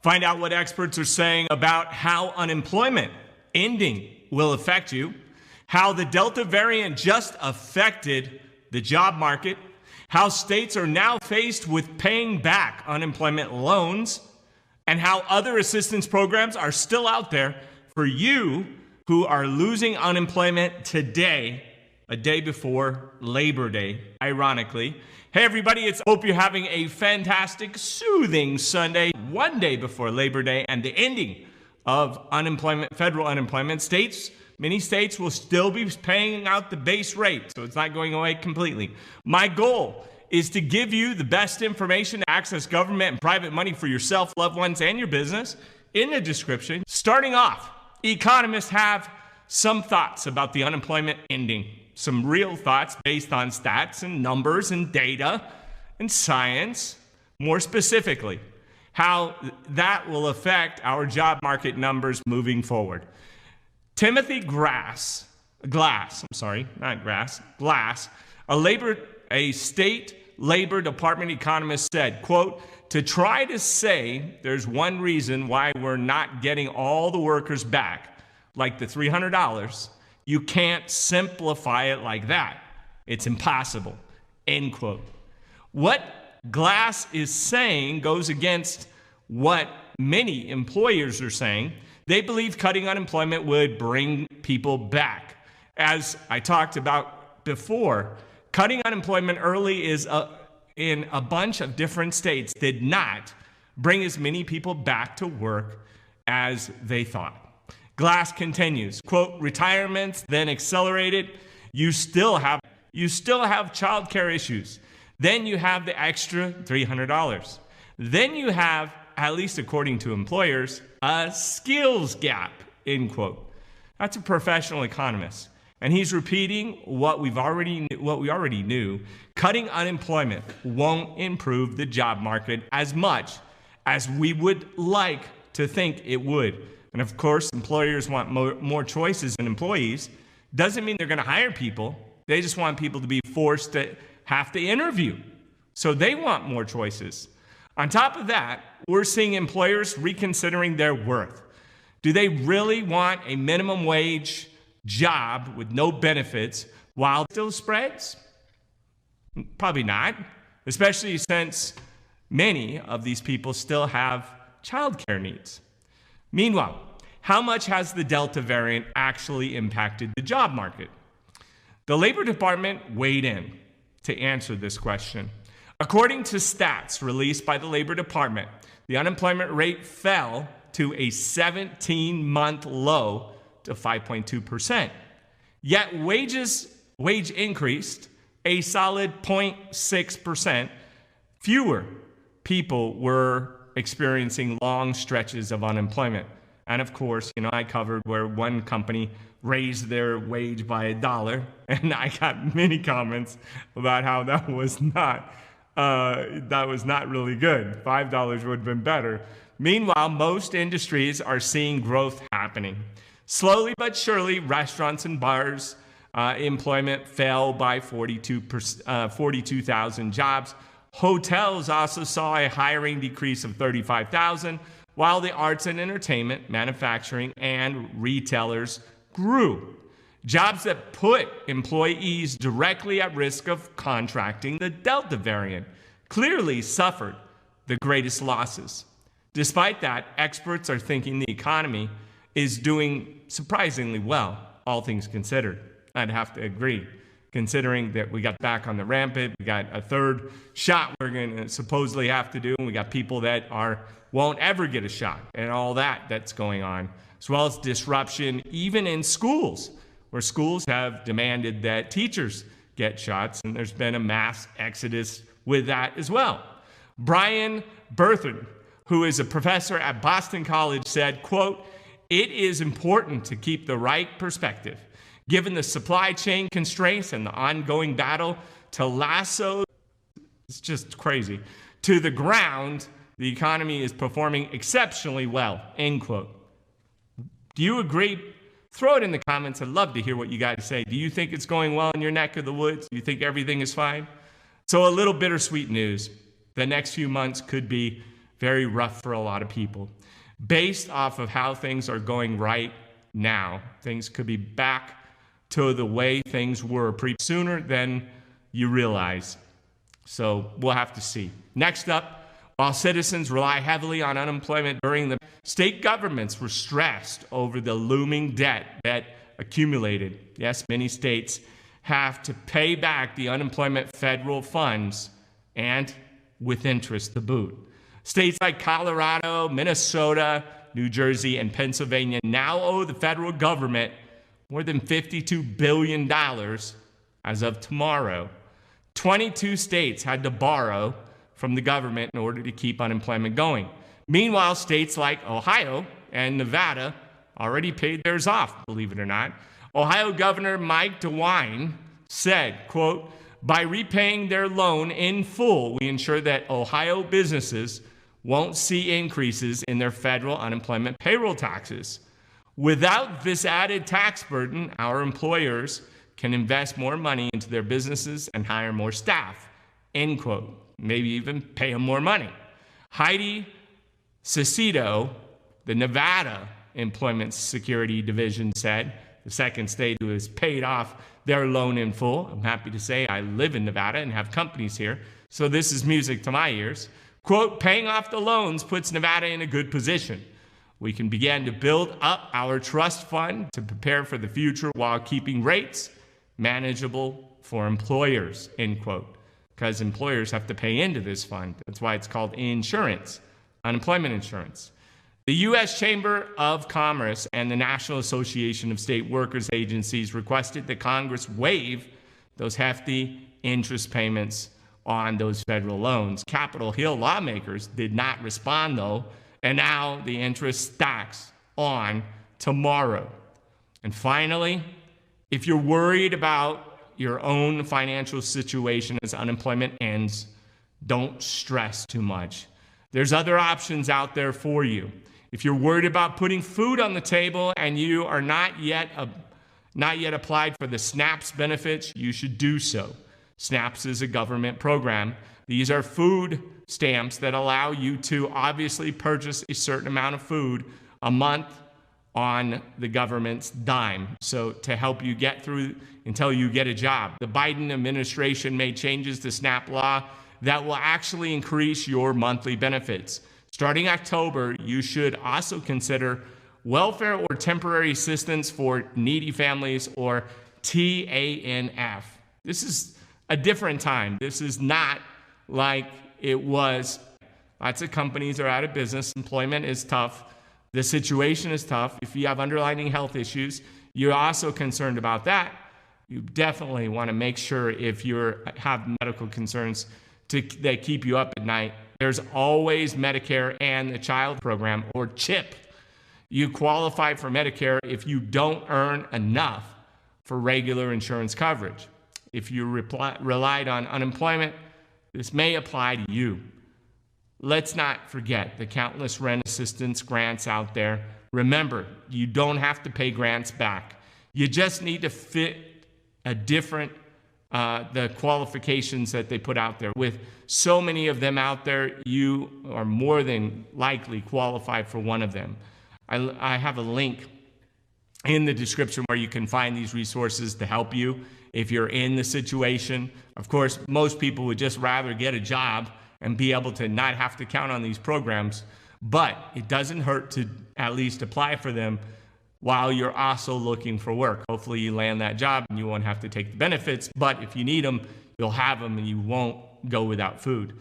Find out what experts are saying about how unemployment ending will affect you, how the Delta variant just affected the job market, how states are now faced with paying back unemployment loans, and how other assistance programs are still out there for you who are losing unemployment today, a day before Labor Day, ironically. Hey everybody, hope you're having a fantastic, soothing Sunday, one day before Labor Day and the ending of unemployment, federal unemployment. Many states will still be paying out the base rate, so it's not going away completely. My goal is to give you the best information to access government and private money for yourself, loved ones, and your business in the description. Starting off, economists have some thoughts about the unemployment ending. Some real thoughts based on stats and numbers and data and science. More specifically, how that will affect our job market numbers moving forward. Timothy Glass, a state Labor Department economist said, quote, "To try to say there's one reason why we're not getting all the workers back, like the $300, you can't simplify it like that. It's impossible," end quote. What Glass is saying goes against what many employers are saying. They believe cutting unemployment would bring people back. As I talked about before, cutting unemployment early in a bunch of different states did not bring as many people back to work as they thought. Glass continues, quote, "Retirements then accelerated. You still have childcare issues. Then you have the extra $300. Then you have, at least according to employers, a skills gap," end quote. That's a professional economist. And he's repeating what we already knew. Cutting unemployment won't improve the job market as much as we would like to think it would. And of course, employers want more choices than employees. Doesn't mean they're going to hire people. They just want people to be forced to have to interview. So they want more choices. On top of that, we're seeing employers reconsidering their worth. Do they really want a minimum wage job with no benefits while it still spreads? Probably not, especially since many of these people still have childcare needs. Meanwhile, how much has the Delta variant actually impacted the job market? The Labor Department weighed in to answer this question. According to stats released by the Labor Department, the unemployment rate fell to a 17-month low to 5.2%. Yet wage increased a solid 0.6%. Fewer people were experiencing long stretches of unemployment. And of course, I covered where one company raised their wage by $1, and I got many comments about how that was not really good. $5 would have been better. Meanwhile, most industries are seeing growth happening. Slowly but surely, restaurants and bars employment fell by 42,000 jobs. Hotels also saw a hiring decrease of 35,000, while the arts and entertainment, manufacturing, and retailers grew. Jobs that put employees directly at risk of contracting the Delta variant clearly suffered the greatest losses. Despite that, experts are thinking the economy is doing surprisingly well, all things considered. I'd have to agree, considering that we got back on the rampant, we got a third shot we're going to supposedly have to do, and we got people that won't ever get a shot, and all that's going on, as well as disruption even in schools, where schools have demanded that teachers get shots, and there's been a mass exodus with that as well. Brian Berthon, who is a professor at Boston College, said, quote, "It is important to keep the right perspective. Given the supply chain constraints and the ongoing battle to lasso," it's just crazy, "to the ground, the economy is performing exceptionally well," end quote. Do you agree? Throw it in the comments. I'd love to hear what you guys say. Do you think it's going well in your neck of the woods? Do you think everything is fine? So a little bittersweet news. The next few months could be very rough for a lot of people. Based off of how things are going right now, things could be back to the way things were sooner than you realize. So we'll have to see. Next up, while citizens rely heavily on unemployment during the state governments were stressed over the looming debt that accumulated. Yes, many states have to pay back the unemployment federal funds and with interest to boot. States like Colorado, Minnesota, New Jersey, and Pennsylvania now owe the federal government more than $52 billion as of tomorrow. 22 states had to borrow from the government in order to keep unemployment going. Meanwhile, states like Ohio and Nevada already paid theirs off, believe it or not. Ohio Governor Mike DeWine said, quote, "By repaying their loan in full, we ensure that Ohio businesses won't see increases in their federal unemployment payroll taxes. Without this added tax burden, our employers can invest more money into their businesses and hire more staff," end quote. Maybe even pay them more money. Heidi Cicito, the Nevada Employment Security Division, said, the second state who has paid off their loan in full. I'm happy to say I live in Nevada and have companies here, so this is music to my ears. Quote, "Paying off the loans puts Nevada in a good position. We can begin to build up our trust fund to prepare for the future while keeping rates manageable for employers," end quote. Because employers have to pay into this fund. That's why it's called insurance, unemployment insurance. The U.S. Chamber of Commerce and the National Association of State Workers Agencies requested that Congress waive those hefty interest payments on those federal loans. Capitol Hill lawmakers did not respond, though, and now the interest stacks on tomorrow. And finally, if you're worried about your own financial situation as unemployment ends, don't stress too much. There's other options out there for you. If you're worried about putting food on the table and you are not yet applied for the SNAPS benefits, you should do so. SNAPS is a government program. These are food stamps that allow you to obviously purchase a certain amount of food a month on the government's dime. So to help you get through until you get a job. The Biden administration made changes to SNAP law that will actually increase your monthly benefits. Starting October, you should also consider welfare or temporary assistance for needy families, or TANF. This is a different time. This is not like it was. Lots of companies are out of business. Employment is tough. The situation is tough. If you have underlying health issues, you're also concerned about that. You definitely want to make sure, if you have medical concerns that keep you up at night, there's always Medicare and the child program, or CHIP. You qualify for Medicare if you don't earn enough for regular insurance coverage. If you relied on unemployment, this may apply to you. Let's not forget the countless rent assistance grants out there. Remember, you don't have to pay grants back. You just need to fit a different the qualifications that they put out there. With so many of them out there, you are more than likely qualified for one of them. I have a link in the description where you can find these resources to help you if you're in the situation. Of course, most people would just rather get a job and be able to not have to count on these programs, but it doesn't hurt to at least apply for them while you're also looking for work. Hopefully you land that job and you won't have to take the benefits, but if you need them, you'll have them and you won't go without food.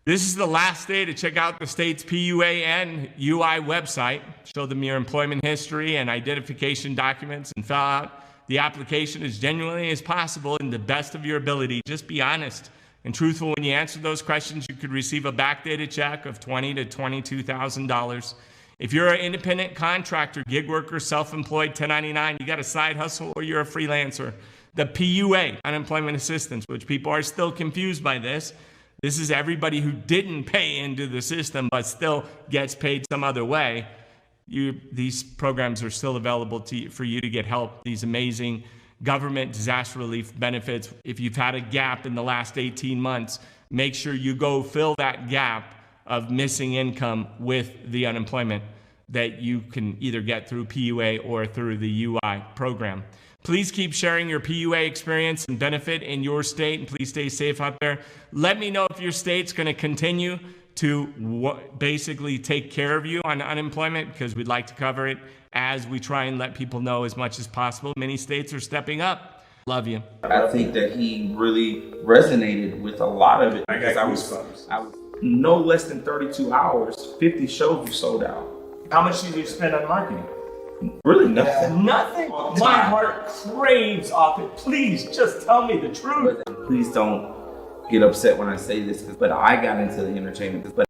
This is the last day to check out the state's PUA and UI website. Show them your employment history and identification documents and fill out the application as genuinely as possible in the best of your ability. Just be honest and truthful when you answer those questions. You could receive a backdated check of $20,000 to $22,000. If you're an independent contractor, gig worker, self-employed, 1099, you got a side hustle, or you're a freelancer, the PUA, unemployment assistance, which people are still confused by this. This is everybody who didn't pay into the system but still gets paid some other way. These programs are still available for you to get help. These amazing government disaster relief benefits. If you've had a gap in the last 18 months, make sure you go fill that gap of missing income with the unemployment that you can either get through PUA or through the UI program. Please keep sharing your PUA experience and benefit in your state, and please stay safe out there. Let me know if your state's going to continue to basically take care of you on unemployment, because we'd like to cover it as we try and let people know as much as possible. Many states are stepping up. Love you. I think that he really resonated with a lot of it, because I was no less than 32 hours, 50 shows were sold out. How much did you spend on marketing? Really nothing. Nothing. My heart craves off it. Please just tell me the truth. Please don't get upset when I say this, but I got into the entertainment. But